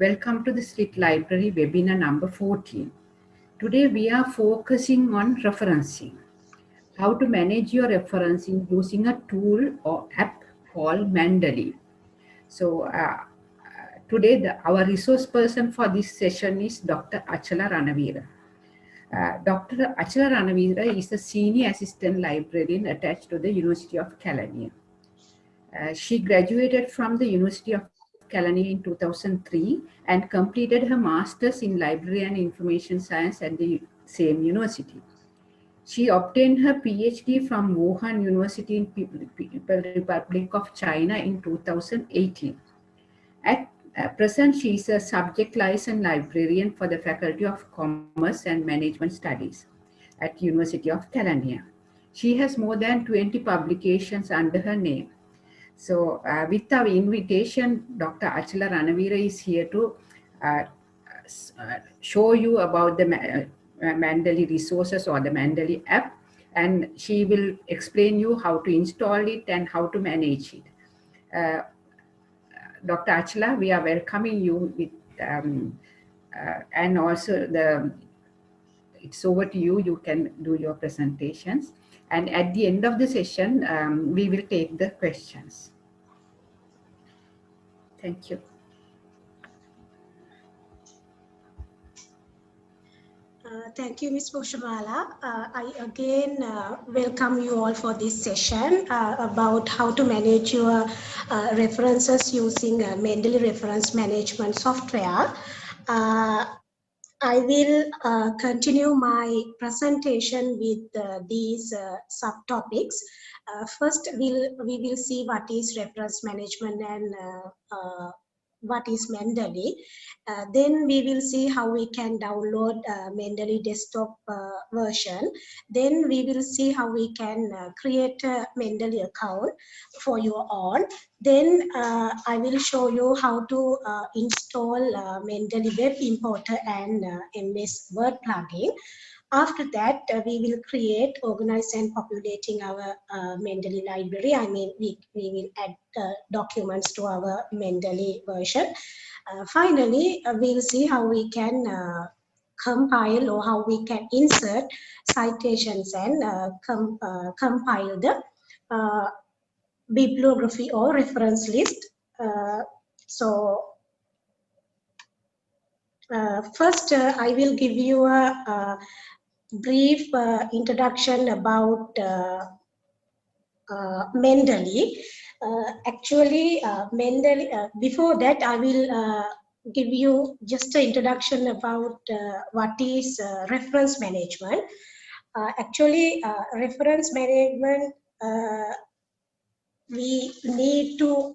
Welcome to the Slit Library webinar number 14. Today we are focusing on referencing. How to manage your referencing using a tool or app called Mendeley. So today our resource person for this session is Dr. Achala Ranavira. Dr. Achala Ranavira is a senior assistant librarian attached to the University of Kelaniya. She graduated from the University of Kelaniya in 2003 and completed her master's in library and information science at the same university. She obtained her PhD from Wuhan University in People's Republic of China in 2018. At present, she is a subject license librarian for the Faculty of Commerce and Management Studies at University of Kelaniya. She has more than 20 publications under her name. So with our invitation, Dr. Achala Ranavira is here to show you about the Mendeley resources or the Mendeley app, and she will explain you how to install it and how to manage it. Dr. Achala, we are welcoming you with, and also it's over to you. You can do your presentations. And at the end of the session, we will take the questions. Thank you. Thank you, Ms. Bhushamala. I again welcome you all for this session about how to manage your references using Mendeley reference management software. I will continue my presentation with these subtopics. First, we will see what is reference management and what is Mendeley. Then we will see how we can download Mendeley desktop version. Then we will see how we can create a Mendeley account for your own. Then I will show you how to install Mendeley Web Importer and MS Word plugin. After that, we will create, organize, and populating our Mendeley library. I mean, we will add documents to our Mendeley version. Finally, we'll see how we can compile or how we can insert citations and compile the bibliography or reference list. First, I will give you a brief introduction about Mendeley. Actually, Mendeley, before that, I will give you just an introduction about what is reference management. Actually, reference management, we need to,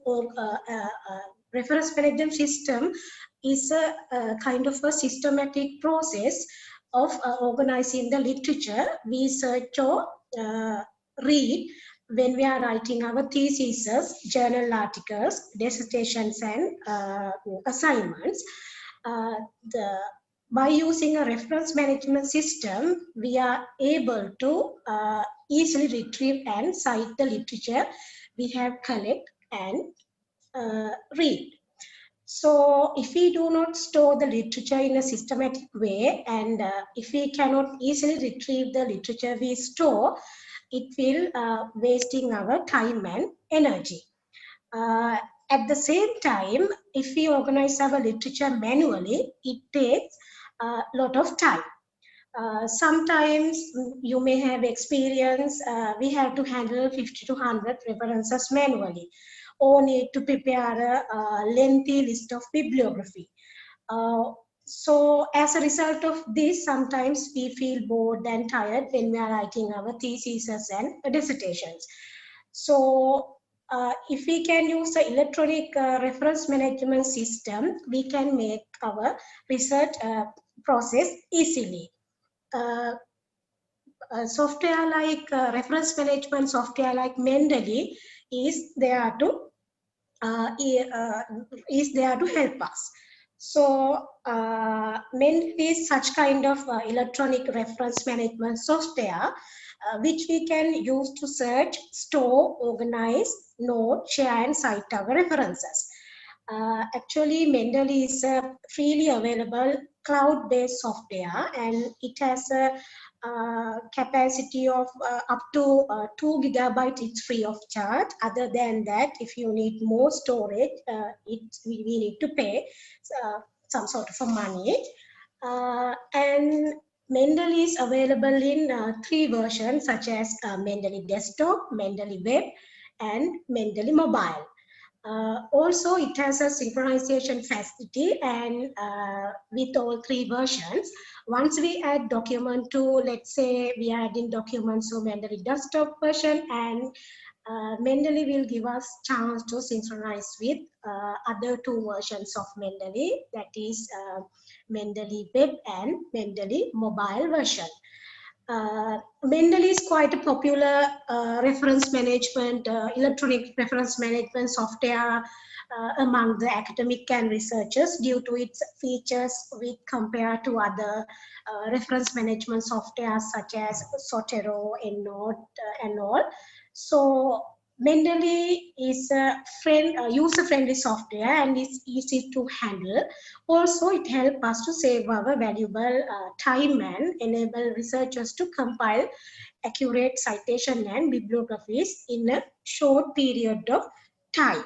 reference management system is a kind of a systematic process of organizing the literature we search or read when we are writing our theses, journal articles, dissertations, and assignments. By using a reference management system, we are able to easily retrieve and cite the literature we have collect and read. So if we do not store the literature in a systematic way, and if we cannot easily retrieve the literature we store, it will wasting our time and energy. At the same time, if we organize our literature manually, it takes a lot of time. Sometimes you may have experience, we have to handle 50 to 100 references manually, or need to prepare a lengthy list of bibliography. So as a result of this, sometimes we feel bored and tired when we are writing our theses and dissertations. So if we can use the electronic reference management system, we can make our research process easily. Software like reference management software like Mendeley is there to help us. So Mendeley is such kind of electronic reference management software which we can use to search, store, organize, note, share, and cite our references. Actually, Mendeley is a freely available cloud-based software, and it has a capacity of up to 2 gigabytes. It's free of charge. Other than that, if you need more storage, we need to pay some sort of a money. And Mendeley is available in 3 versions, such as Mendeley Desktop, Mendeley Web, and Mendeley Mobile. Also, it has a synchronization facility, and with all 3 versions, once we add document to, let's say we are adding documents to Mendeley desktop version, and Mendeley will give us chance to synchronize with other 2 versions of Mendeley, that is Mendeley Web and Mendeley Mobile version. Mendeley is quite a popular reference management, electronic reference management software among the academic and researchers due to its features with compared to other reference management software such as Zotero, EndNote, and all. So Mendeley is a user-friendly software and is easy to handle. Also, it helps us to save our valuable time and enable researchers to compile accurate citation and bibliographies in a short period of time.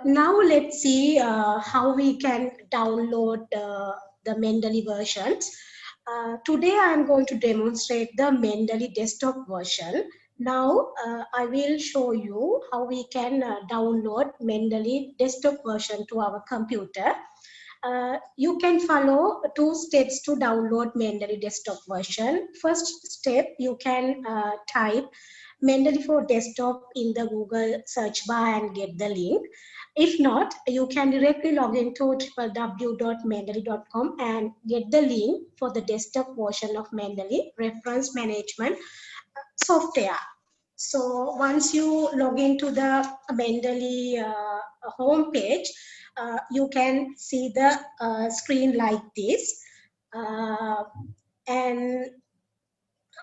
Now let's see how we can download the Mendeley versions. Today I am going to demonstrate the Mendeley desktop version. Now I will show you how we can download Mendeley desktop version to our computer. You can follow 2 steps to download Mendeley desktop version. First step, you can type Mendeley for desktop in the Google search bar and get the link. If not, you can directly log into www.mendeley.com and get the link for the desktop version of Mendeley reference management software. So once you log into the Mendeley home page, you can see the screen like this, and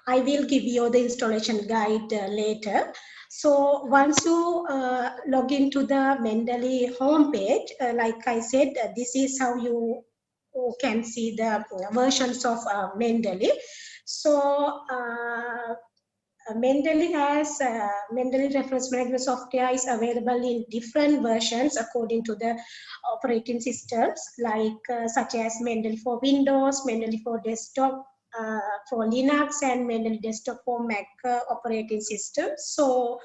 I will give you the installation guide later. So once you log into the Mendeley homepage, like I said, this is how you can see the versions of Mendeley. So Mendeley reference management software is available in different versions according to the operating systems, like such as Mendeley for Windows, Mendeley for desktop, for Linux, and Mendeley desktop for Mac operating system. So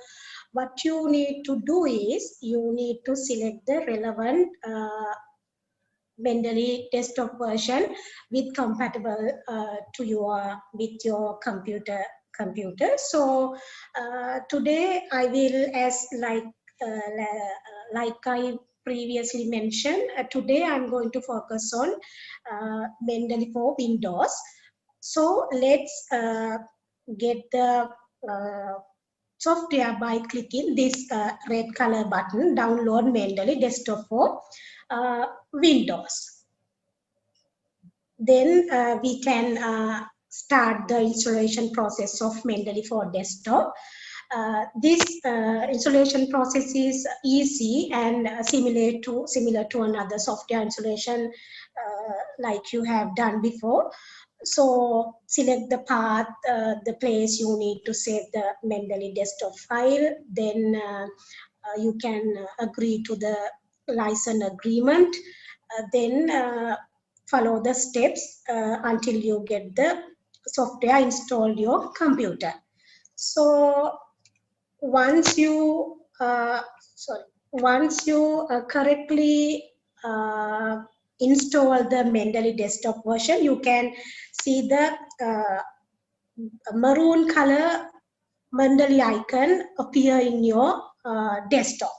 what you need to do is you need to select the relevant Mendeley desktop version with compatible with your computer. So today I will, as like I previously mentioned, today I'm going to focus on Mendeley for Windows. So let's get the software by clicking this red color button, download Mendeley desktop for Windows. Then we can start the installation process of Mendeley for desktop. This installation process is easy and similar to another software installation like you have done before. So select the path, the place you need to save the Mendeley desktop file. Then you can agree to the license agreement. Then follow the steps until you get the software installed your computer. So once you correctly install the Mendeley desktop version, you can see the maroon color Mendeley icon appear in your desktop.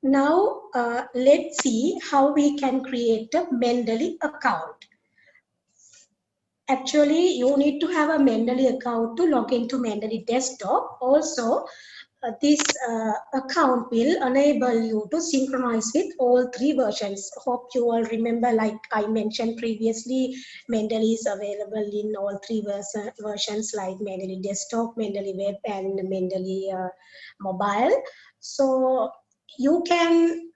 Now let's see how we can create a Mendeley account. Actually, you need to have a Mendeley account to log into Mendeley desktop. Also, this account will enable you to synchronize with all 3 versions. Hope you all remember, like I mentioned previously, Mendeley is available in all 3 versions like Mendeley desktop, Mendeley web, and Mendeley mobile. So you can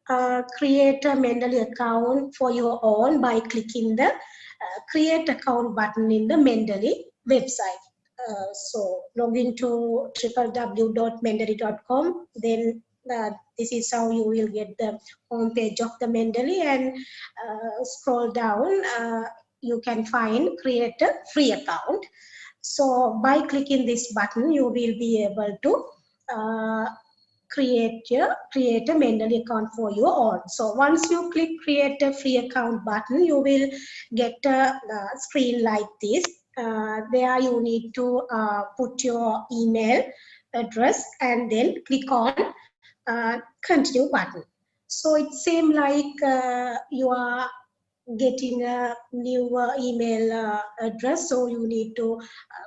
create a Mendeley account for your own by clicking the create account button in the Mendeley website. So log into www.mendeley.com, then this is how you will get the homepage of the Mendeley, and scroll down, you can find create a free account. So by clicking this button, you will be able to create a Mendeley account for your own. So once you click create a free account button, you will get a screen like this. There you need to put your email address and then click on continue button. So it seems like you are getting a new email address, so you need to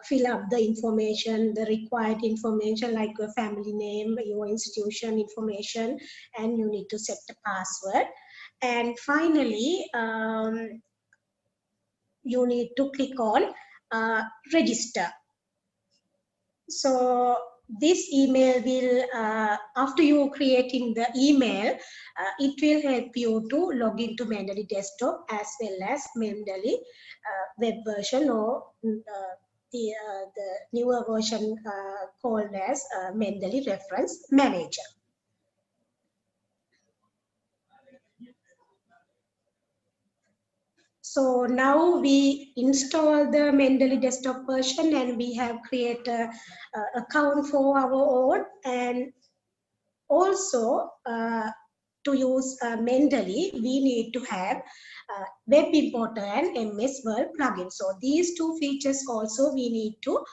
fill up the information, the required information, like your family name, your institution information, and you need to set the password. And finally, you need to click on register. So this email will, after you creating the email, it will help you to log into Mendeley Desktop as well as Mendeley web version, or the newer version called as Mendeley Reference Manager. So now we install the Mendeley desktop version, and we have created an account for our own. And also to use Mendeley, we need to have Web Importer and MS Word plugin. So these two features also we need to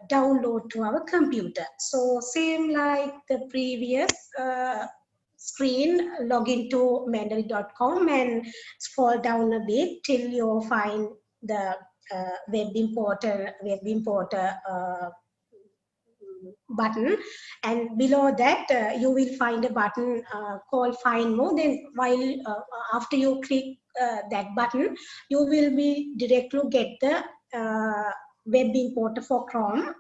download to our computer. So same like the previous screen, log into mendeley.com and scroll down a bit till you find the web importer button, and below that you will find a button called find more. Then while after you click that button, you will be directly get the web importer for Chrome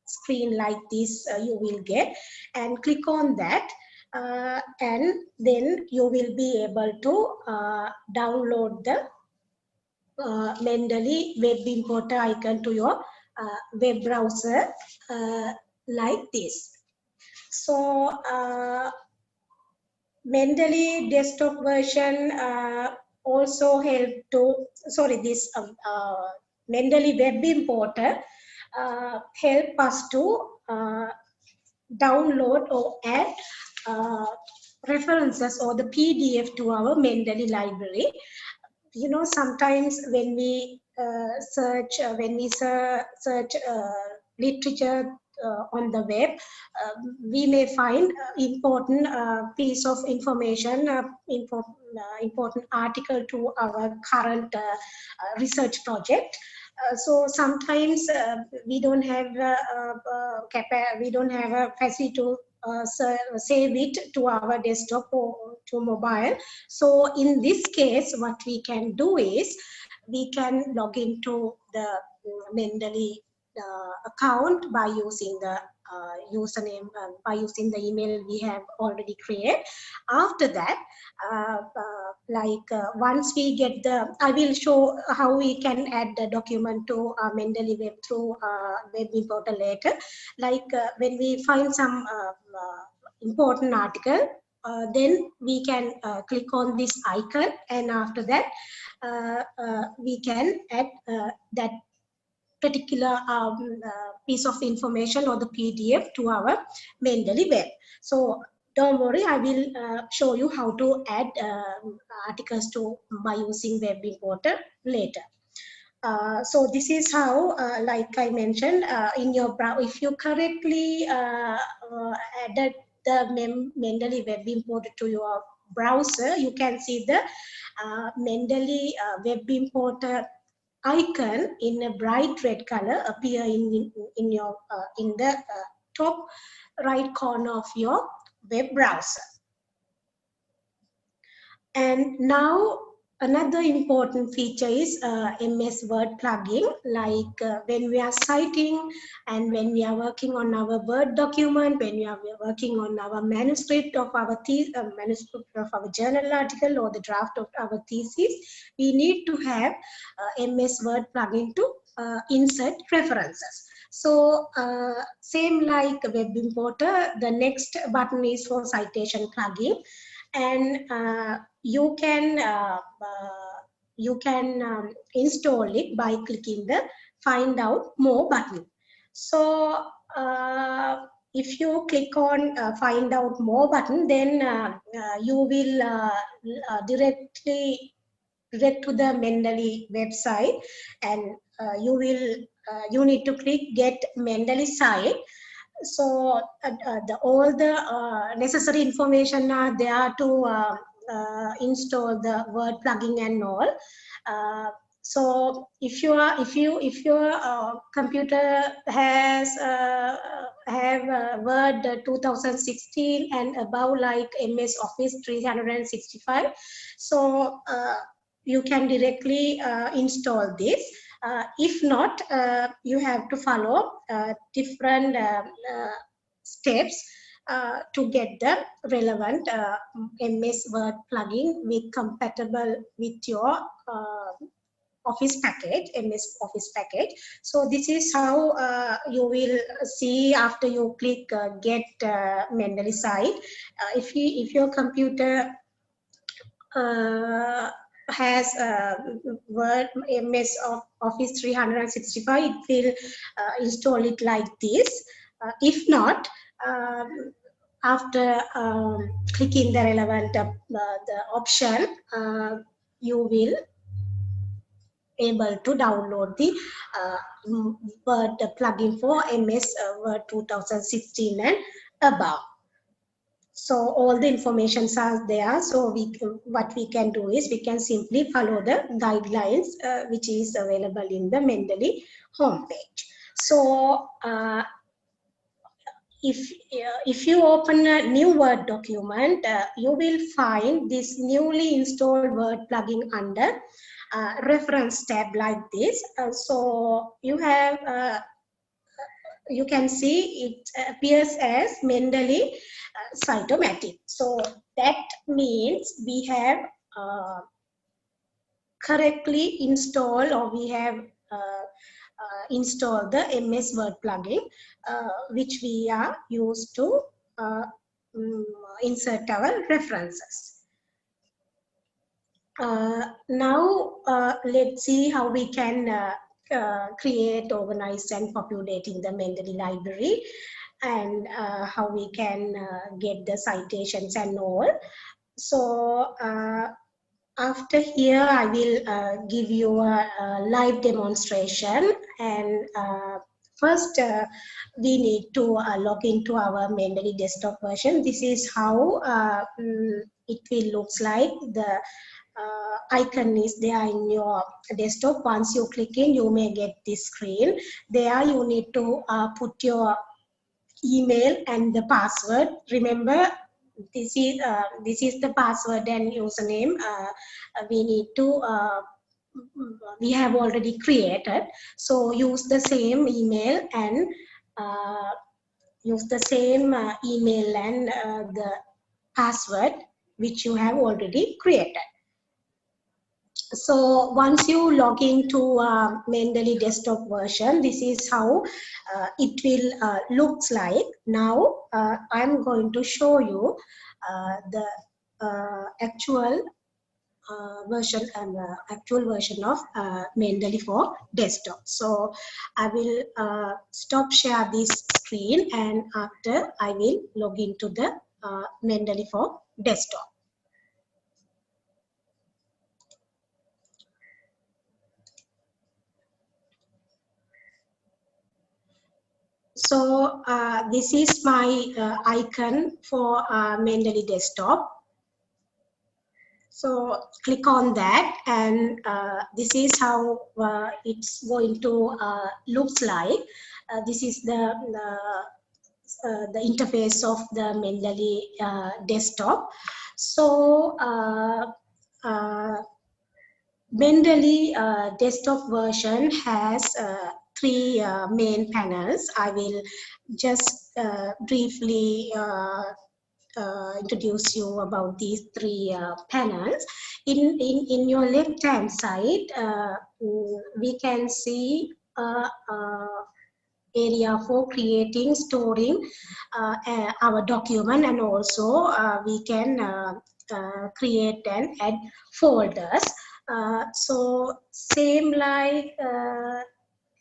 screen like this. You will get, and click on that, and then you will be able to download the Mendeley web importer icon to your web browser like this. So Mendeley desktop version also help to, this Mendeley web importer help us to download or add references or the PDF to our Mendeley library. You know, sometimes when we search literature on the web, we may find important piece of information, important article to our current research project. So sometimes we don't have a facility to save it to our desktop or to mobile. So in this case, what we can do is we can log into the Mendeley account by using the username, by using the email we have already created. After that, once we get the, I will show how we can add the document to Mendeley web through web importer later. When we find some important article, then we can click on this icon, and after that we can add that particular piece of information or the PDF to our Mendeley web. So don't worry, I will show you how to add articles to by using web importer later. So this is how, like I mentioned, in your browser, if you correctly added the Mendeley web importer to your browser, you can see the Mendeley web importer icon in a bright red color appear in your in the top right corner of your web browser. And now Another important feature is MS Word plugin, like when we are citing and when we are working on our Word document, when we are working on our manuscript of our journal article or the draft of our thesis, we need to have MS Word plugin to insert references. So same like Web Importer, the next button is for citation plugin, and you can install it by clicking the find out more button. So if you click on find out more button, then you will direct to the Mendeley website, and you need to click get Mendeley site. So all the necessary information are there to install the Word plugin and all. So if your computer has have Word 2016 and above, like MS Office 365, so you can directly install this. If not, you have to follow different steps to get the relevant MS Word plugin with compatible with your Office package, MS Office package. So this is how you will see after you click get Mendeley site. If your computer has Word MS of Office 365, it will install it like this. If not, after clicking the relevant the option, you will able to download the Word plugin for MS Word 2016 and above. So all the informations are there. So what we can do is we can simply follow the guidelines which is available in the Mendeley homepage. So if you open a new Word document, you will find this newly installed Word plugin under reference tab like this. So you have you can see it appears as Mendeley Cytomatic. So that means we have correctly installed, or we have installed the MS Word plugin, which we are used to insert our references. Now let's see how we can create, organize, and populating the Mendeley library, and how we can get the citations and all. So after here, I will give you a live demonstration, and first we need to log into our Mendeley desktop version. This is how it will looks like. The icon is there in your desktop. Once you click in, you may get this screen. There you need to put your email and the password. Remember, this is the password and username we need to we have already created. So use the same email and the password which you have already created. So once you log into Mendeley desktop version, this is how it will looks like. Now I'm going to show you the actual version and actual version of Mendeley for desktop. So I will stop share this screen, and after I will log into the Mendeley for desktop. So this is my icon for Mendeley desktop. So click on that, and this is how it's going to looks like. This is the interface of the Mendeley desktop. So Mendeley desktop version has three main panels. I will just briefly introduce you about these three panels. In your left hand side, we can see area for creating, storing our document, and also we can create and add folders. So same like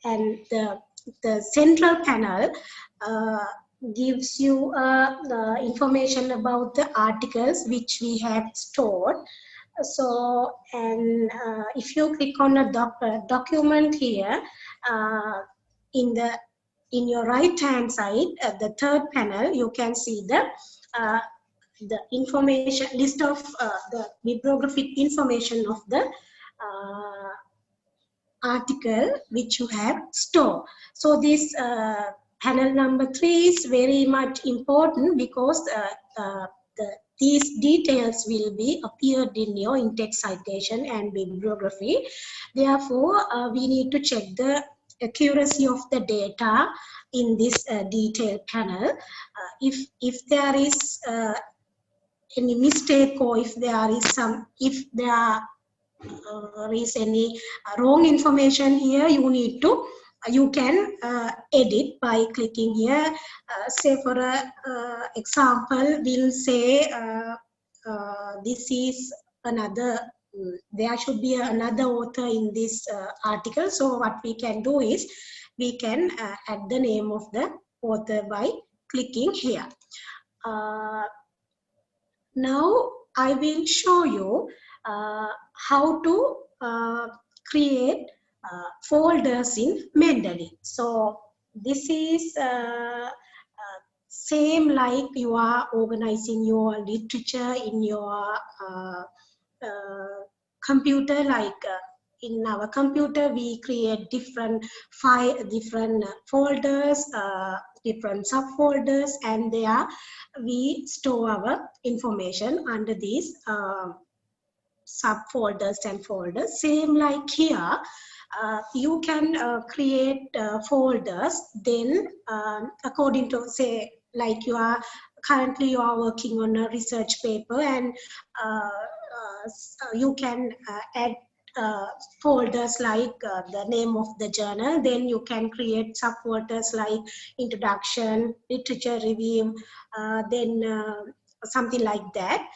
and the central panel gives you the information about the articles which we have stored. So, and if you click on a document here, in the in your right hand side, the third panel, you can see the information list of the bibliographic information of the article which you have stored. So this panel number 3 is very much important because these details will be appeared in your in-text citation and bibliography. Therefore, we need to check the accuracy of the data in this detail panel. If there is any mistake, or if there is any wrong information here, you can edit by clicking here. Say for example, we'll say this is another, there should be another author in this article. So what we can do is we can add the name of the author by clicking here. Now I will show you how to create folders in Mendeley. So this is same like you are organizing your literature in your computer. Like in our computer, we create different folders, different subfolders, and there we store our information under these subfolders and folders. Same like here, you can create folders. Then according to, say, like currently you are working on a research paper, and you can add folders like the name of the journal. Then you can create subfolders like introduction, literature review, then something like that.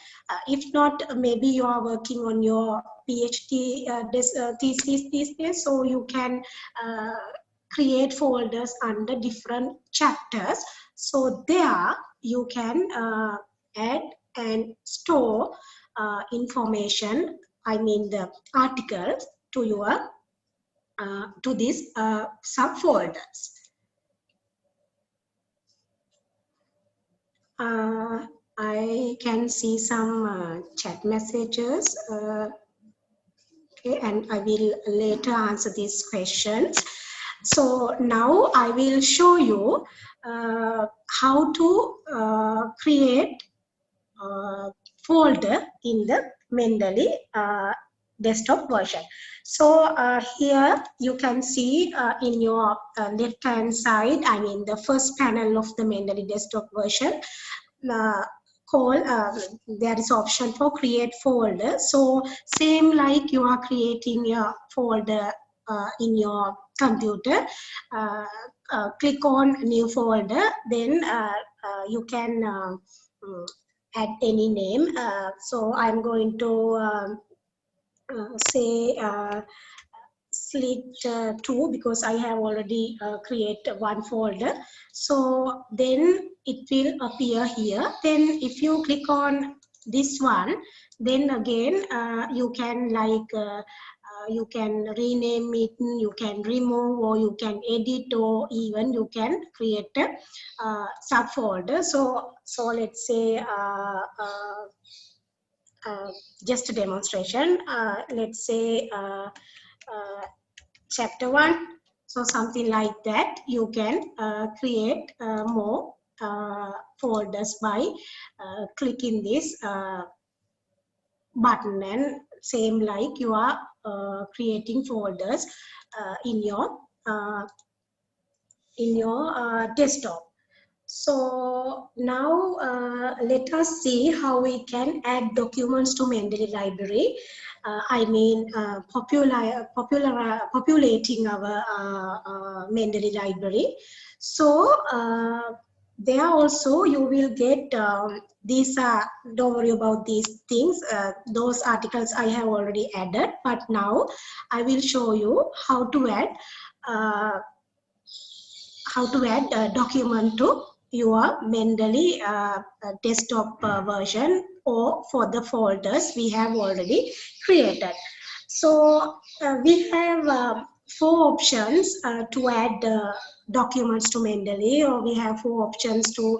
If not, maybe you are working on your PhD thesis these days, so you can create folders under different chapters. So there you can add and store information, I mean the articles, to your to these subfolders. I can see some chat messages, okay, and I will later answer these questions. So now I will show you how to create folder in the Mendeley desktop version. So here you can see in your left hand side, I mean the first panel of the Mendeley desktop version, there is option for create folder. So same like you are creating a folder in your computer, click on new folder, then you can add any name. So I'm going to say Slit 2 because I have already created one folder. So then it will appear here. Then if you click on this one, then again you can you can rename it, you can remove, or you can edit, or even you can create a subfolder. So let's say just a demonstration. Let's say chapter 1. So something like that. You can create more folders by clicking this button, and same like you are creating folders in your desktop. So now let us see how we can add documents to Mendeley library. I mean populating our Mendeley library. So there also you will get these don't worry about these things, those articles I have already added, but now I will show you how to add uh, a document to your Mendeley desktop version or for the folders we have already created. So we have 4 options to add documents to Mendeley, or we have 4 options to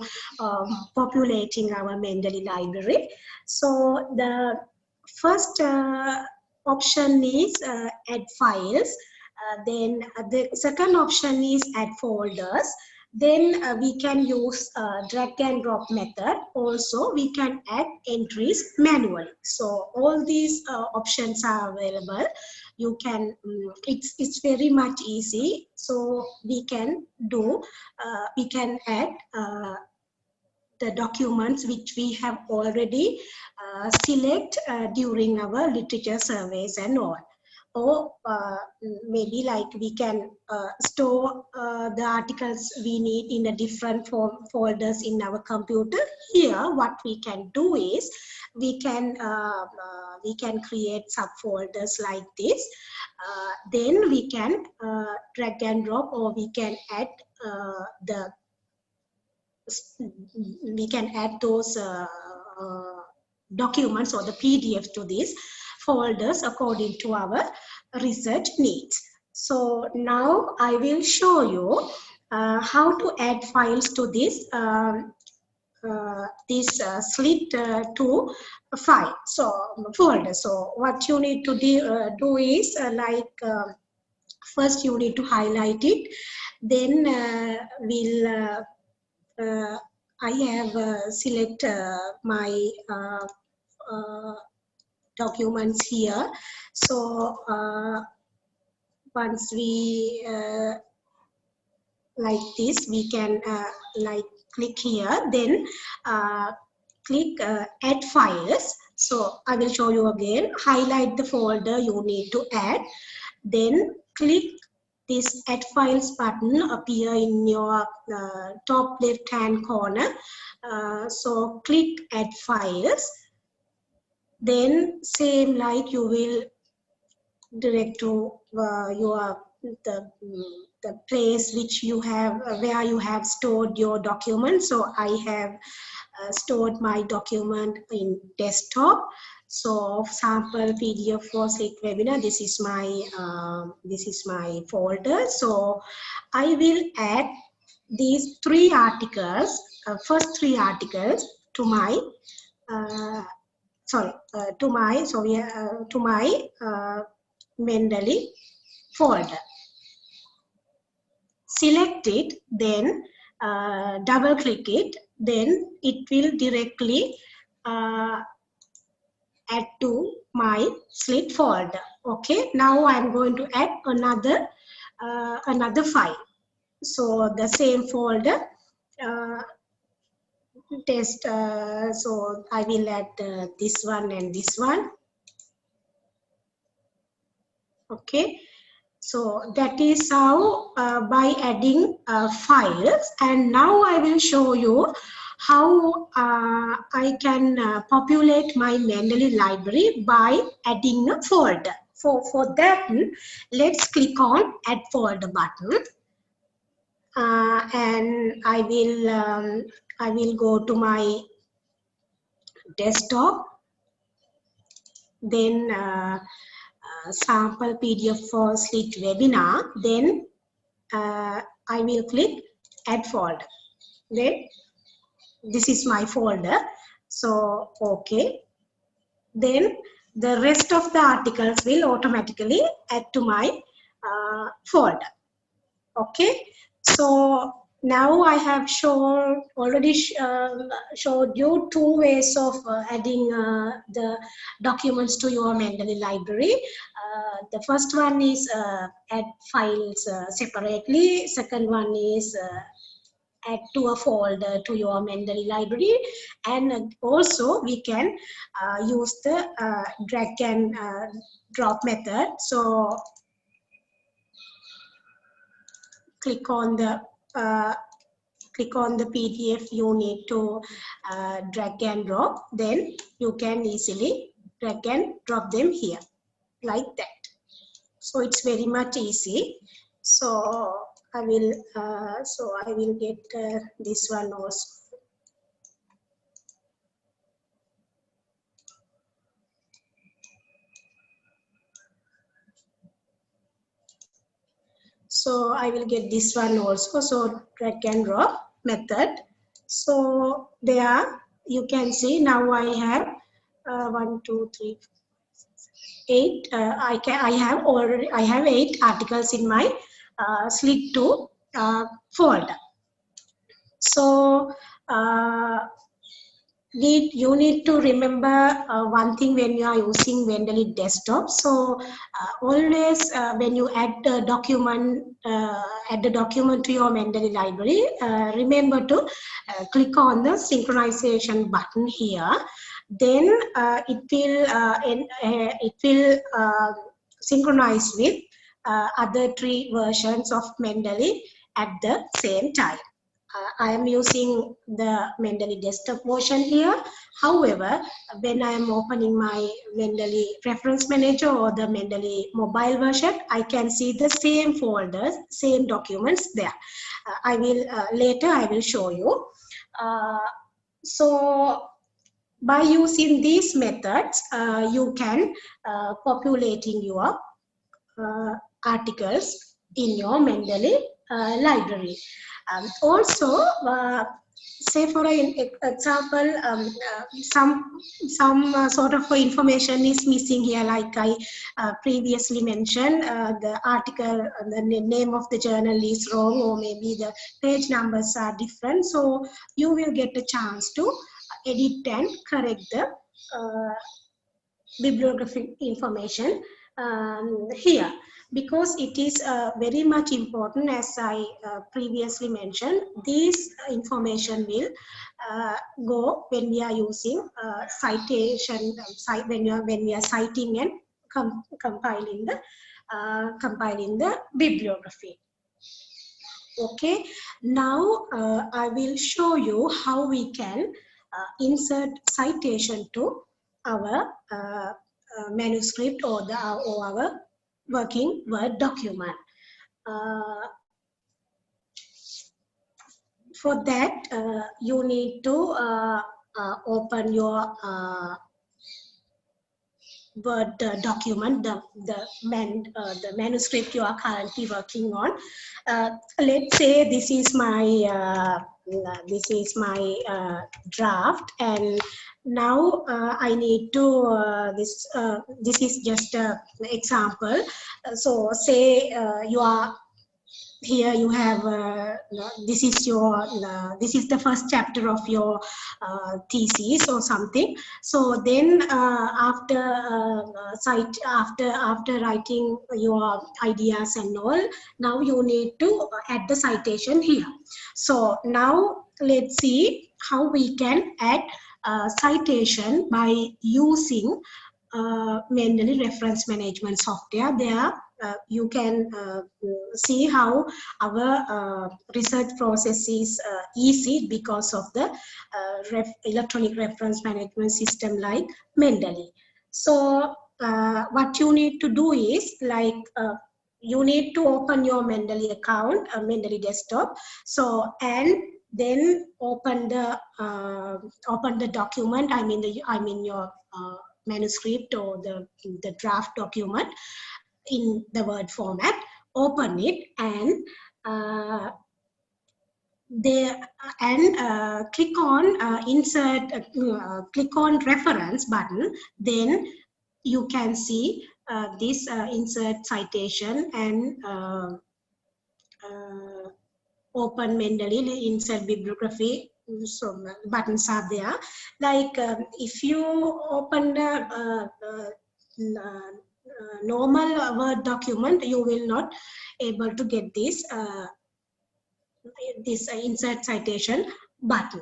populating our Mendeley library. So the first option is add files. Then the second option is add folders. Then we can use drag and drop method. Also, we can add entries manually. So all these options are available. You can, it's very much easy. So we can do, we can add the documents which we have already select during our literature surveys and all. Or maybe like we can store the articles we need in a different folders in our computer. Here what we can do is we can create subfolders like this. Then we can drag and drop, or we can add those documents or the PDFs to these folders according to our research needs. So now I will show you how to add files to this slit to file, so folder. So what you need to do is first you need to highlight it. Then I have select my documents here. So once we like this, we can click here, then click add files. So I will show you again. Highlight the folder you need to add, then click this add files button appear in your top left hand corner. So click add files, then same like you will direct to the place which you have where you have stored your document. So I have stored my document in desktop. So sample PDF for Slick webinar. This is my folder. So I will add these 3 articles, first 3 articles to my to my Mendeley folder. Select it, then double click it, then it will directly add to my slit folder. Okay, now I'm going to add another file. So the same folder test. So I will add this one and this one. Okay, so that is how by adding files. And now I will show you how I can populate my Mendeley library by adding a folder. For that, let's click on add folder button, and I will go to my desktop, then sample PDF for Slit webinar, then I will click add folder. Then this is my folder. So okay, then the rest of the articles will automatically add to my folder. Okay, so now I have already showed you two ways of adding the documents to your Mendeley library. The first one is add files separately. Second one is add to a folder to your Mendeley library, and also we can use the drag and drop method. So click on the PDF you need to drag and drop, then you can easily drag and drop them here like that. So it's very much easy. So I will get this one also. So I will get this one also. So drag and drop method. So there you can see now I have 1, 2, 3, 8. I have 8 articles in my Slit2 folder. So you need to remember one thing when you are using Mendeley desktop. So always when you add the document to your Mendeley library, remember to click on the synchronization button here. Then it will synchronize with other 3 versions of Mendeley at the same time. I am using the Mendeley desktop version here. However, when I am opening my Mendeley reference manager or the Mendeley mobile version, I can see the same folders, same documents there. I will later I will show you. So by using these methods, you can populating your articles in your Mendeley library. Also, say for an example, some sort of information is missing here, like I previously mentioned, the article, the name of the journal is wrong, or maybe the page numbers are different. So you will get a chance to edit and correct the bibliographic information here, because it is very much important. As I previously mentioned, this information will go when we are using citation, when we are citing and compiling the bibliography. Okay, now I will show you how we can insert citation to our manuscript or our working Word document. For that, you need to open your Word document, the manuscript you are currently working on. Let's say this is my draft, and now I need to this is just an example. So say you are here, you have this is the first chapter of your thesis or something. So then after writing your ideas and all, now you need to add the citation here. So now let's see how we can add citation by using Mendeley reference management software. There you can see how our research process is easy because of the electronic reference management system like Mendeley. So what you need to do is, like, you need to open your Mendeley account, Mendeley desktop. So and then open the document. I mean your manuscript or the draft document in the Word format. Open it and click on insert. Click on reference button. Then you can see this insert citation and open Mendeley, insert bibliography. So buttons are there. Like if you open the normal Word document, you will not able to get this insert citation button.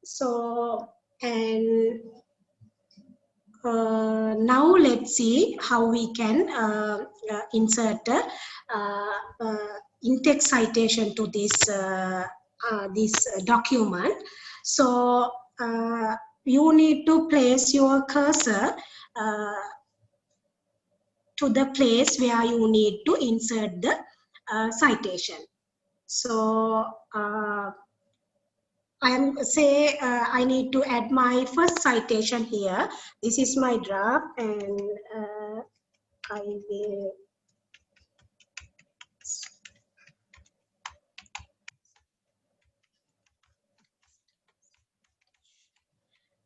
So and now let's see how we can insert in-text citation to this document. So you need to place your cursor to the place where you need to insert the citation. So I need to add my first citation here. This is my draft, and I will.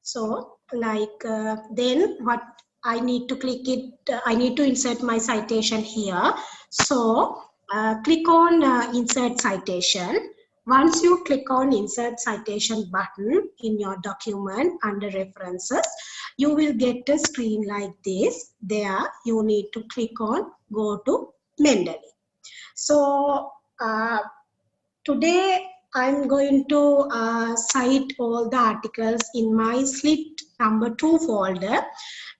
So like then what I need to click it, I need to insert my citation here. So click on insert citation. Once you click on insert citation button in your document under references, you will get a screen like this. There you need to click on go to Mendeley. So today I'm going to cite all the articles in my slit number 2 folder.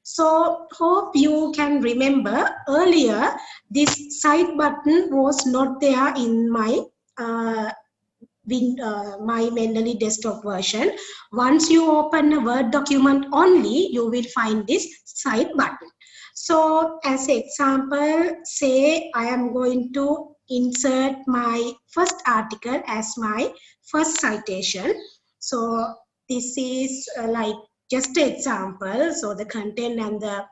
So hope you can remember earlier this cite button was not there in my my Mendeley desktop version. Once you open a Word document only, you will find this cite button. So as example, say I am going to insert my first article as my first citation. So this is like just an example. So the content and the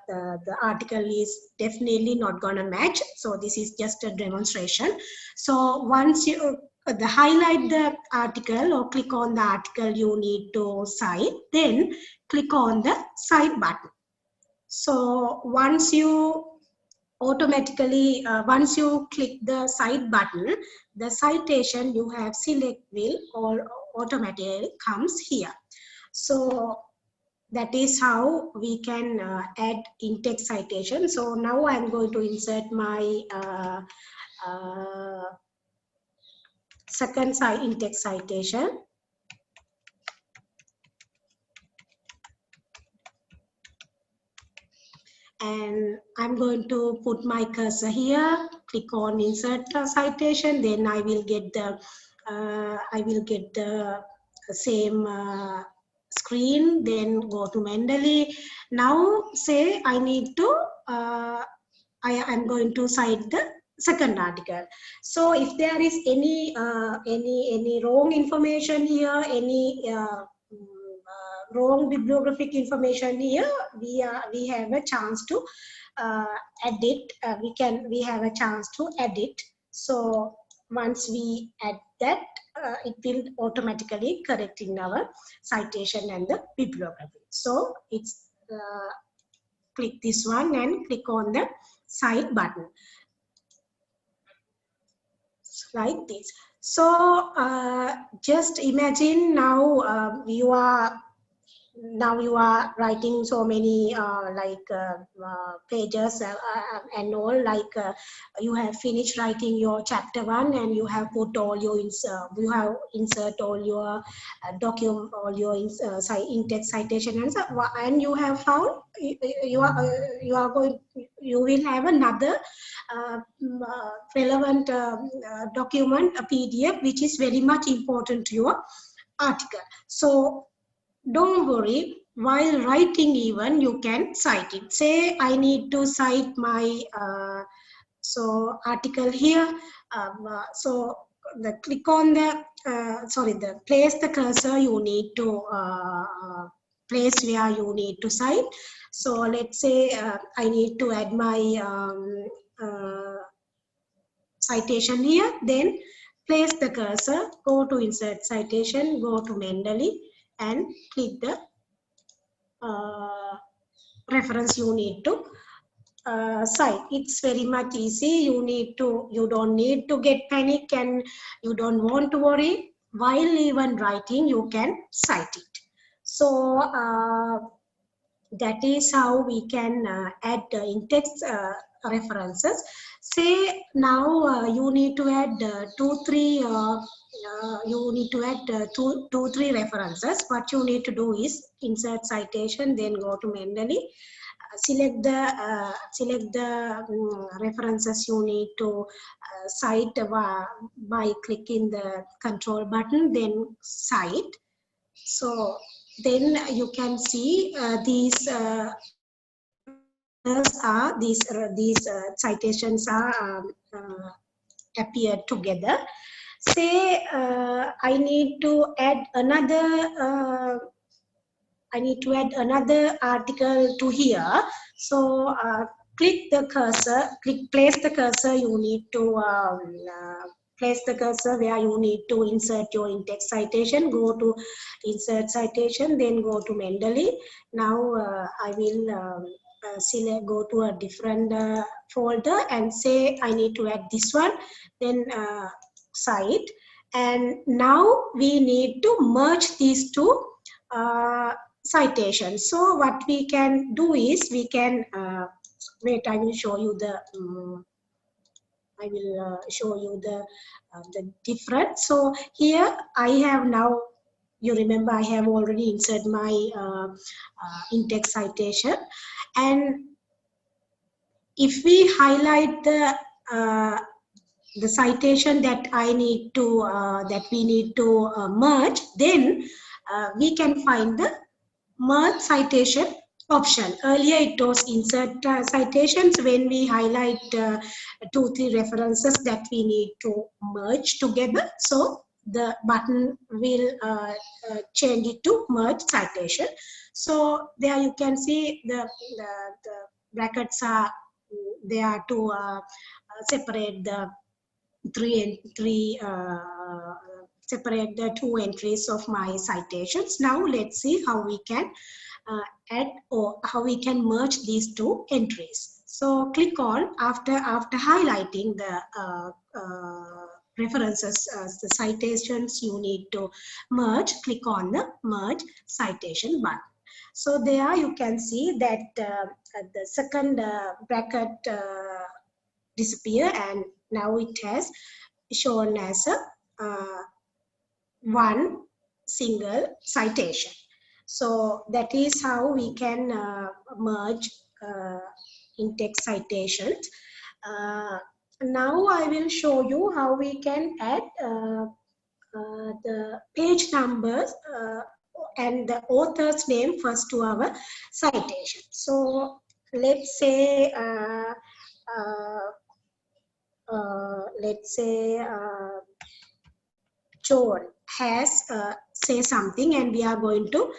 article is definitely not gonna match. So this is just a demonstration. So once you highlight the article or click on the article you need to cite, then click on the cite button. So once you automatically, once you click the cite button, the citation you have select will or automatically comes here. So that is how we can add in-text citation. So now I'm going to insert my second in-text citation. And I'm going to put my cursor here, click on insert citation, then I will get the same screen, then go to Mendeley. Now say I need to I'm going to cite the second article. So if there is any wrong information here, any wrong bibliographic information here, we have a chance to edit. We have a chance to edit. So once we add that, it will automatically correct in our citation and the bibliography. So it's click this one and click on the cite button like this. So just imagine now you are writing so many pages and all, like you have finished writing your chapter 1 and you have put all your you have insert all your document, all your in-text citation and you have found you will have another relevant document, a PDF, which is very much important to your article. So don't worry, while writing even you can cite it. Say I need to cite my article here. So click on the place the cursor you need to place where you need to cite. So let's say I need to add my citation here. Then place the cursor, go to insert citation, go to Mendeley, and click the reference you need to site. It's very much easy. You don't need to get panic, and you don't want to worry. While even writing, you can cite it. So that is how we can add in-text references. Say now you need to add two, three references. What you need to do is insert citation, then go to Mendeley, select the references you need to cite by clicking the control button, then cite. So then you can see these citations are appeared together. Say I need to add another article to here. So place the cursor. You need to place the cursor where you need to insert your in-text citation. Go to insert citation, then go to Mendeley. Now I will go to a different folder and say I need to add this one, then cite. And now we need to merge these two citations. So what we can do is we can wait. I will show you the difference. So here I have now. You remember I have already inserted my in-text citation, and if we highlight the citation that we need to merge, then we can find the merge citation option. Earlier it was insert citations. When we highlight 2-3 references that we need to merge together, so the button will change it to merge citation. So there you can see the brackets are there to separate the separate the two entries of my citations. Now let's see how we can add or how we can merge these two entries. So click on after highlighting the references, the citations you need to merge, click on the merge citation button. So there you can see that the second bracket disappear, and now it has shown as a one single citation. So that is how we can merge in-text citations. Now I will show you how we can add the page numbers and the author's name first to our citation. So let's say John has say something, and we are going to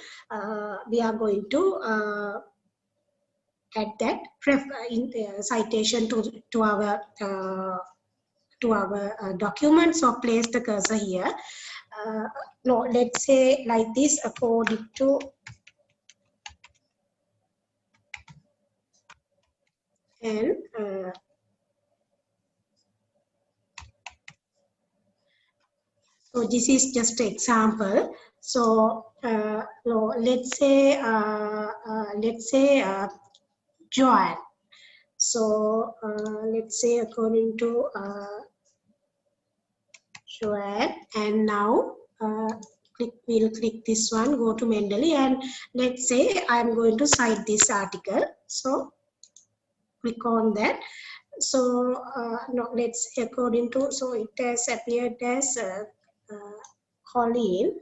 add that citation to our document. So place the cursor here. No, let's say like this, according to and so this is just an example. So no, let's say Joanne. So let's say according to Joanne, and now we'll click this one, go to Mendeley, and let's say I'm going to cite this article. So click on that. So no, let's say according to, so it has appeared as Colleen.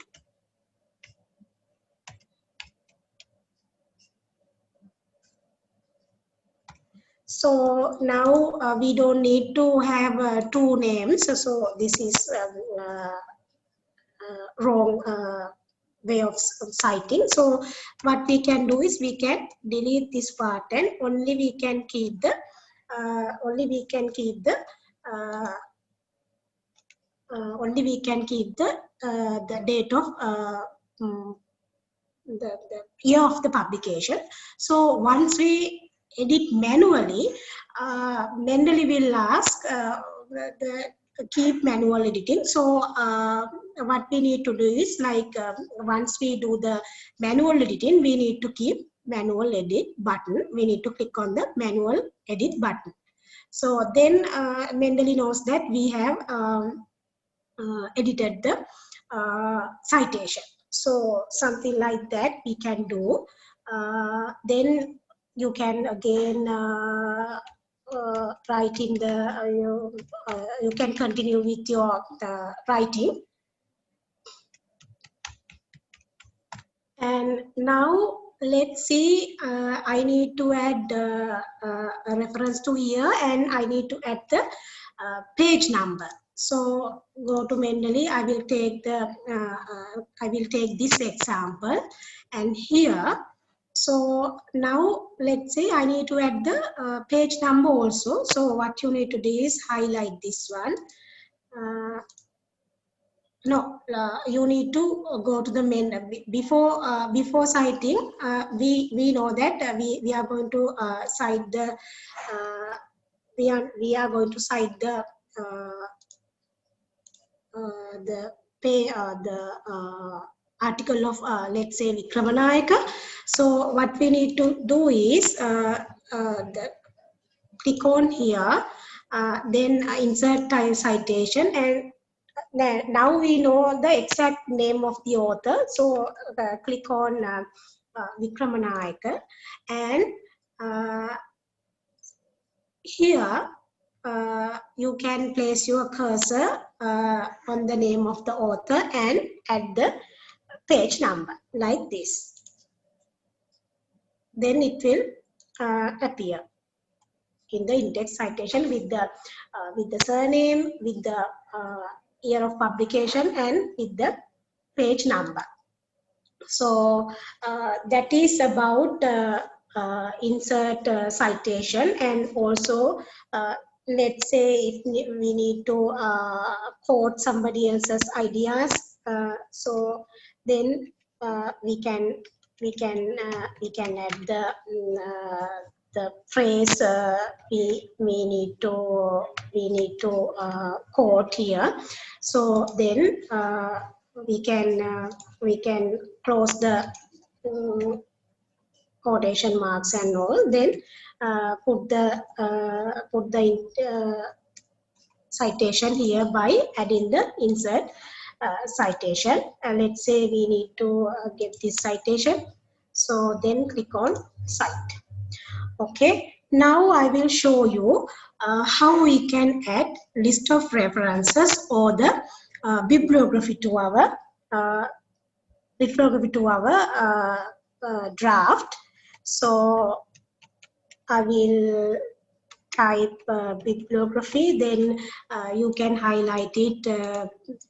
So now we don't need to have two names. So this is wrong way of citing. So what we can do is we can delete this part, and only we can keep the the date of the year of the publication. So once we edit manually, Mendeley will ask the keep manual editing. So what we need to do is like once we do the manual editing, we need to keep manual edit button. We need to click on the manual edit button. So then Mendeley knows that we have edited the citation. So something like that we can do. Then you can again write in the you can continue with your writing. And now let's see, I need to add a reference to here, and I need to add the page number. So go to Mendeley. I will take this example, and here. So now let's say I need to add the page number also. So what you need to do is highlight this one. No, you need to go to the main before citing. We know that we are going to cite the we are going to cite the article of let's say Vikramanayaka. So what we need to do is click on here, then insert time citation, and now we know the exact name of the author. So click on Vikramanayaka, and here you can place your cursor on the name of the author and add the page number like this. Then it will appear in the index citation with the surname, with the year of publication, and with the page number. So that is about insert citation. And also let's say if we need to quote somebody else's ideas, so then we can add the phrase we need to quote here. So then we can close the quotation marks and all. Then put the citation here by adding the insert citation. Let's say we need to get this citation. So then click on cite. Okay, now I will show you how we can add list of references or the bibliography to our draft. So I will type bibliography, then you can highlight it,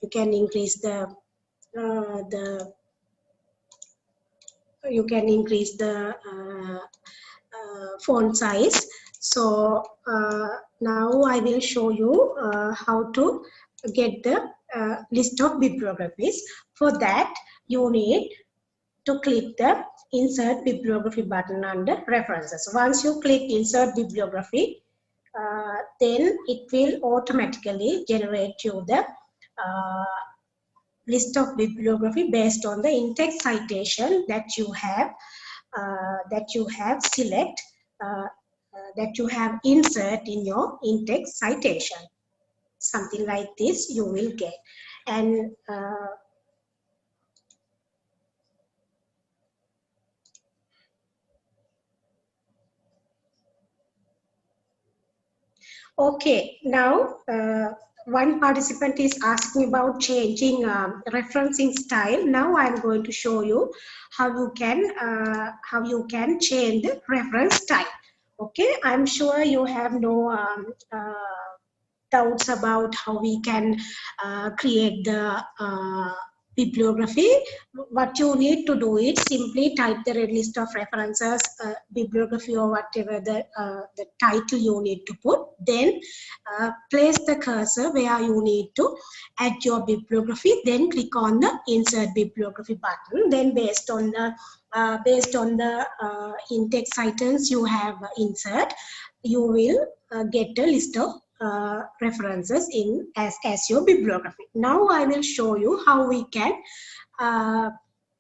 you can increase the font size. So now I will show you how to get the list of bibliographies. For that, you need to click the insert bibliography button under references. Once you click insert bibliography, then it will automatically generate you the list of bibliography based on the in-text citation that you have select, that you have insert in your in-text citation. Something like this you will get. And okay, now one participant is asking about changing referencing style. Now I'm going to show you how you can change the reference style. Okay, I'm sure you have no doubts about how we can create the bibliography, what you need to do is simply type the red list of references, bibliography, or whatever the title you need to put. Then place the cursor where you need to add your bibliography. Then click on the insert bibliography button. Then based on the in-text items you have insert, you will get a list of references in as your bibliography. Now I will show you how we can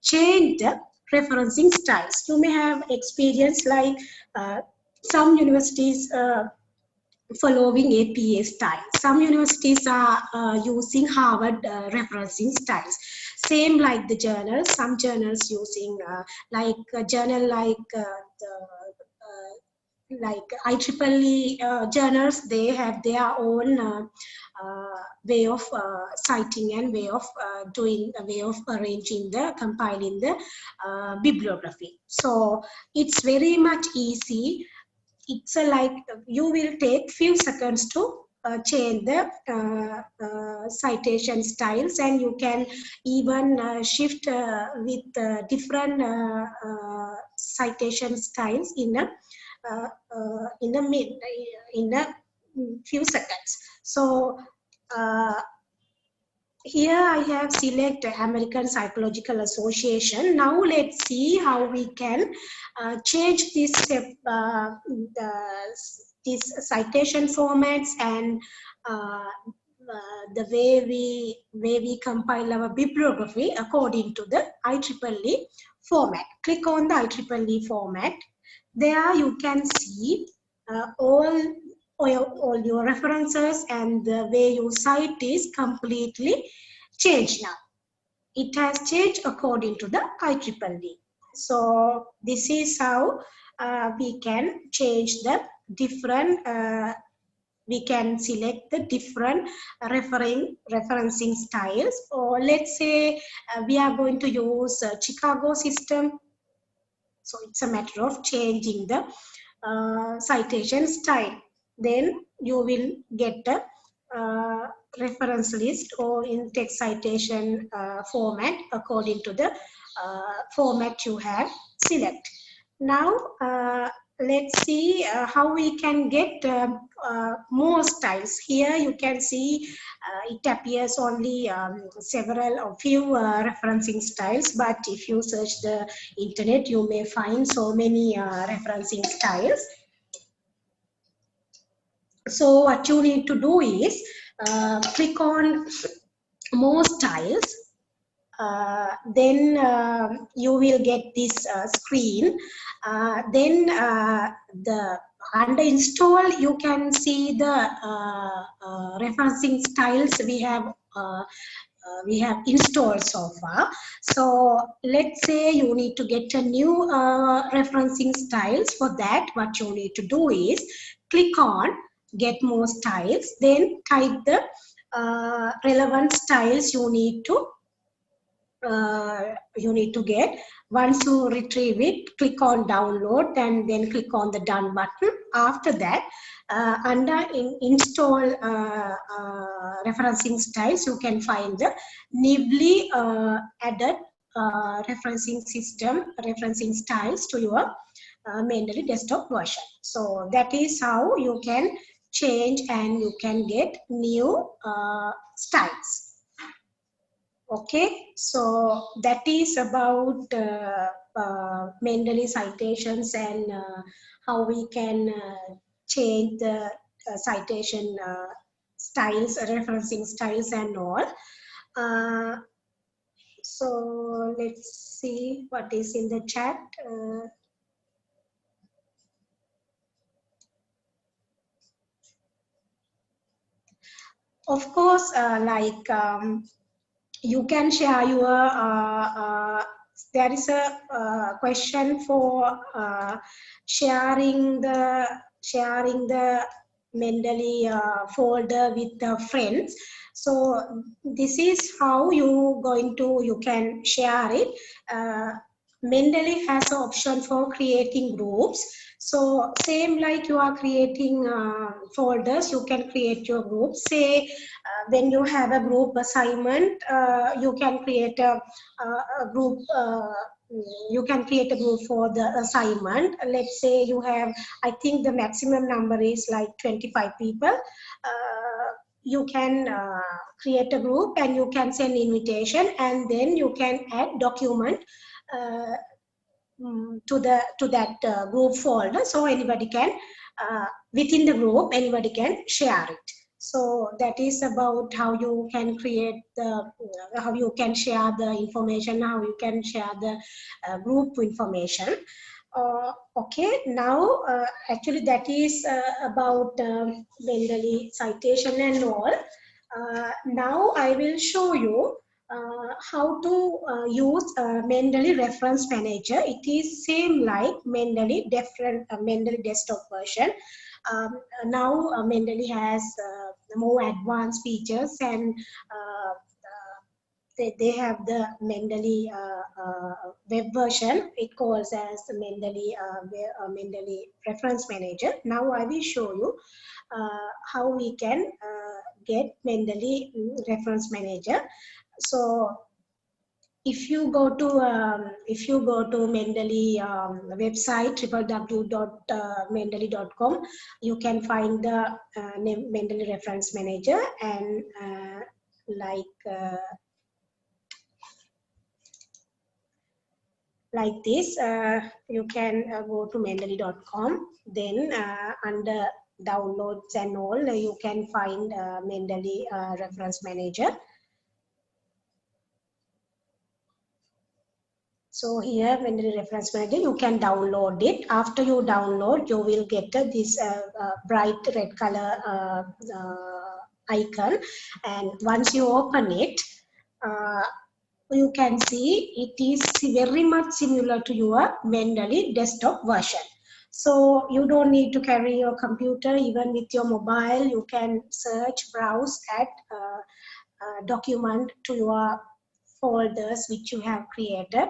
change the referencing styles. You may have experience like some universities following APA style. Some universities are using Harvard referencing styles. Same like the journals. Some journals using like a journal like IEEE journals. They have their own way of citing and way of arranging the compiling the bibliography. So it's very much easy. It's like you will take few seconds to change the citation styles, and you can even shift with different citation styles in a few seconds. So here I have selected American Psychological Association. Now let's see how we can change this these citation formats and the way we compile our bibliography according to the IEEE format. Click on the IEEE format. There you can see all your references, and the way you cite is completely changed now. It has changed according to the IEEE. So this is how we can change the different, we can select the different referencing styles. Or let's say we are going to use Chicago system. So it's a matter of changing the citation style. Then you will get a reference list or in-text citation format according to the format you have select. Now let's see how we can get more styles. Here you can see it appears only several or few referencing styles, but if you search the internet you may find so many referencing styles. So what you need to do is click on more styles. Then you will get this screen. Then the under install you can see the referencing styles we have installed so far. So let's say you need to get a new referencing styles. For that, what you need to do is click on get more styles, then type the relevant styles you need to get. Once you retrieve it, click on download and then click on the done button. After that, under install referencing styles, you can find the newly added referencing styles to your Mendeley desktop version. So that is how you can change and you can get new styles. Okay, so that is about Mendeley citations and how we can change the citation styles, referencing styles and all. So let's see what is in the chat. Of course, you can share your, there is a question for sharing the Mendeley folder with the friends. So this is how you can share it. Mendeley has an option for creating groups. So same like you are creating folders, you can create your group. Say when you have a group assignment, you can create a group. You can create a group for the assignment. Let's say you have, I think the maximum number is like 25 people. You can create a group and you can send invitation, and then you can add document uh, to that group folder, so anybody can within the group anybody can share it. So that is about how you can create the how you can share the information, how you can share the group information. Okay, now actually that is about Mendeley citation and all. Now I will show you how to use Mendeley Reference Manager. It is same like Mendeley Mendeley desktop version. Now Mendeley has more advanced features, and they have the Mendeley web version. It calls as Mendeley Reference Manager. Now I will show you how we can get Mendeley Reference Manager. So if you go to Mendeley website www.mendeley.com, you can find the Mendeley Reference Manager, and like this, you can go to mendeley.com. Then under downloads and all, you can find Mendeley Reference Manager. So here, Mendeley Reference Manager, you can download it. After you download, you will get this bright red color icon. And once you open it, you can see it is very much similar to your Mendeley desktop version. So you don't need to carry your computer. Even with your mobile, you can search, browse, add document to your folders which you have created.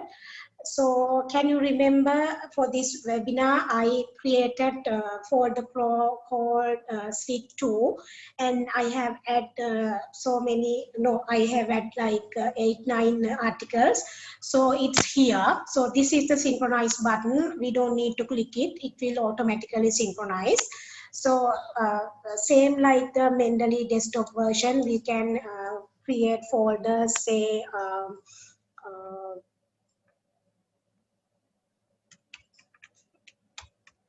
So can you remember, for this webinar I created a folder called Sheet2, and I have had I have had like 8-9 articles. So it's here. So this is the synchronize button. We don't need to click it. It will automatically synchronize. So same like the Mendeley desktop version, we can create folders, say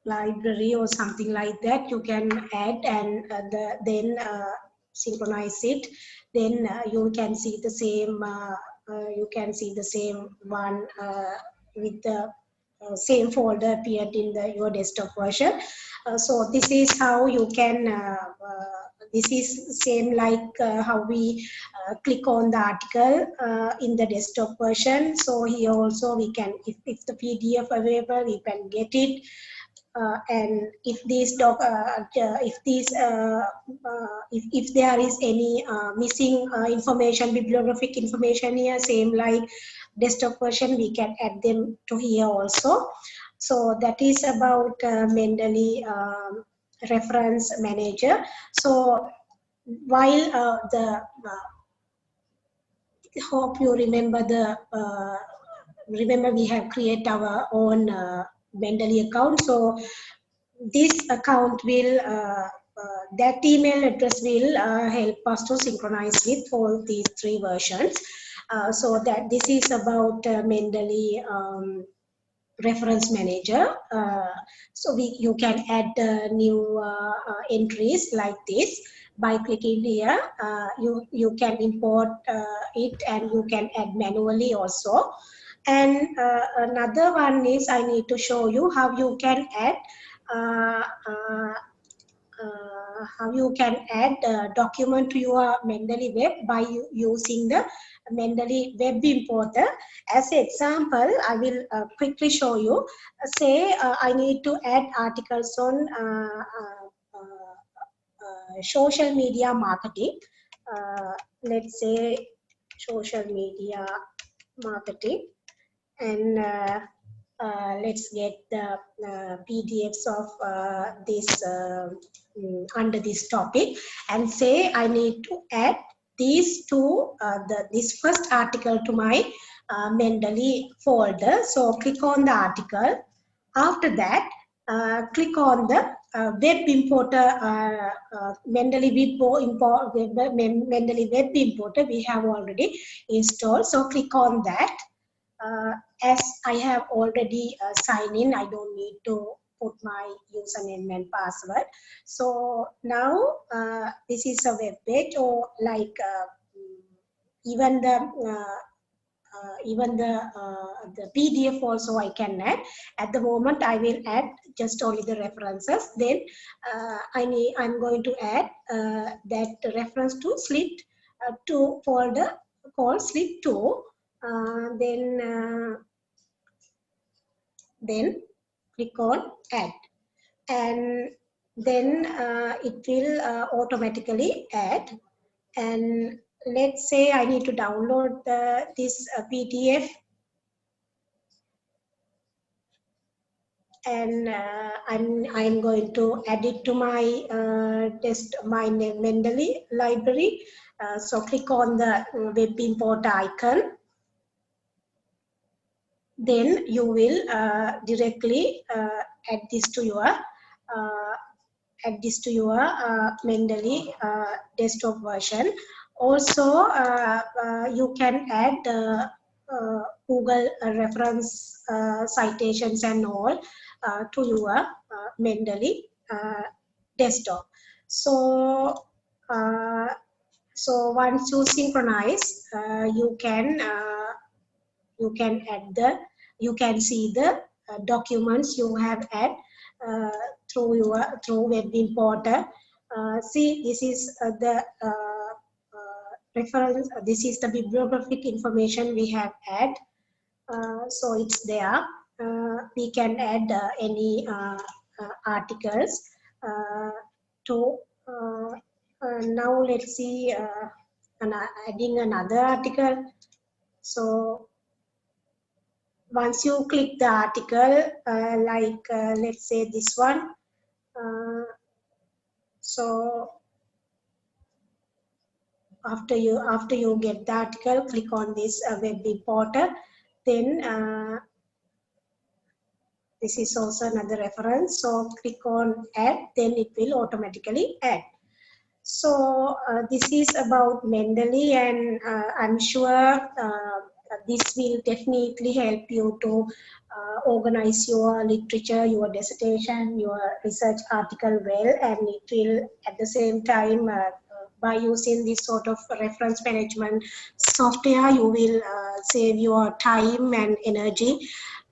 library or something like that. You can add and then synchronize it. Then you can see the same one with the same folder appeared in your desktop version. So this is how you can this is same like how we click on the article in the desktop version. So here also we can, if the PDF available, we can get it. And if there is any missing information, bibliographic information here, same like desktop version, we can add them to here also. So that is about Mendeley Reference Manager. So while hope you remember we have created our own Mendeley account. So this account will that email address will help us to synchronize with all these 3 versions. So that this is about Mendeley Reference Manager. So you can add new entries like this by clicking here. You can import it, and you can add manually also. And another one is, I need to show you how you can add document to your Mendeley web by using the Mendeley web importer. As an example, I will quickly show you. Say I need to add articles on social media marketing. Let's say social media marketing, and let's get the PDFs of this under this topic and say I need to add these to this first article to my Mendeley folder. So click on the article. After that, click on the web importer, Mendeley Mendeley web importer we have already installed. So click on that. As I have already signed in, I don't need to put my username and password. So now this is a web page, or like even the PDF also I can add. At the moment, I will add just only the references. Then I'm going to add that reference to slip to folder called slip 2. Then click on add, and then it will automatically add. And let's say I need to download this PDF, and I'm going to add it to my my Mendeley library. So click on the web importer icon. Then you will directly add this to your Mendeley desktop version. Also, you can add Google reference citations and all to your Mendeley desktop. So, once you synchronize, you can see the documents you have added through web importer. See, this is the reference. This is the bibliographic information we have added. So it's there. We can add any articles to. Now let's see. Adding another article. So once you click the article, let's say this one, so after you get the article, click on this web importer. Then this is also another reference. So click on add, then it will automatically add. So this is about Mendeley, and I'm sure this will definitely help you to organize your literature, your dissertation, your research article well, and it will at the same time by using this sort of reference management software, you will save your time and energy.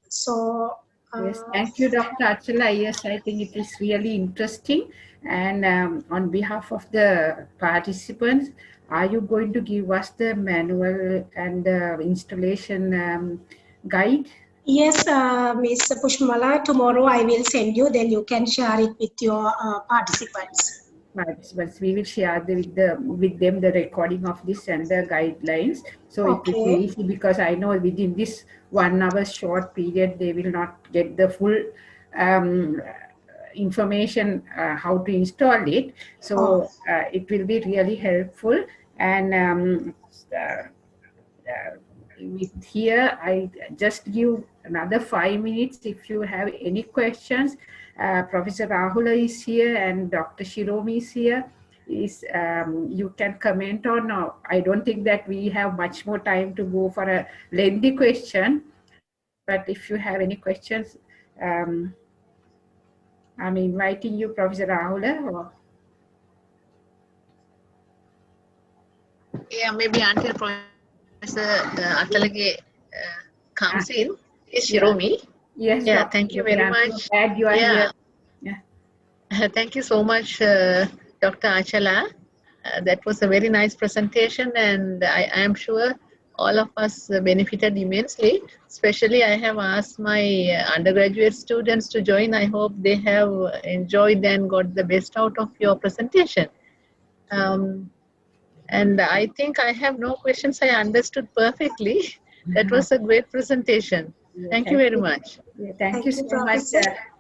So yes, thank you, Dr. Achala. Yes, I think it is really interesting. And on behalf of the participants, are you going to give us the manual and the installation guide? yes, Ms. Pushmala, tomorrow I will send you, then you can share it with your participants. Participants, we will share with them the recording of this and the guidelines. So Okay. it will be easy, because I know within this 1 hour short period, they will not get the full information how to install it. So it will be really helpful. And with here, I just give another 5 minutes if you have any questions. Professor Rahula is here and Dr. Shiromi is here. You can comment on. I don't think that we have much more time to go for a lengthy question, but if you have any questions, I'm inviting you, Professor Rahula. Yeah, maybe until Professor Atalage comes in. Is Shiromi? Yes. Yeah, thank you very much. Glad you are here. Yeah. Thank you so much, Dr. Achala. That was a very nice presentation, and I am sure all of us benefited immensely. Especially, I have asked my undergraduate students to join. I hope they have enjoyed and got the best out of your presentation. And I think I have no questions. I understood perfectly. That was a great presentation. Thank you very much. Thank you so much. Professor.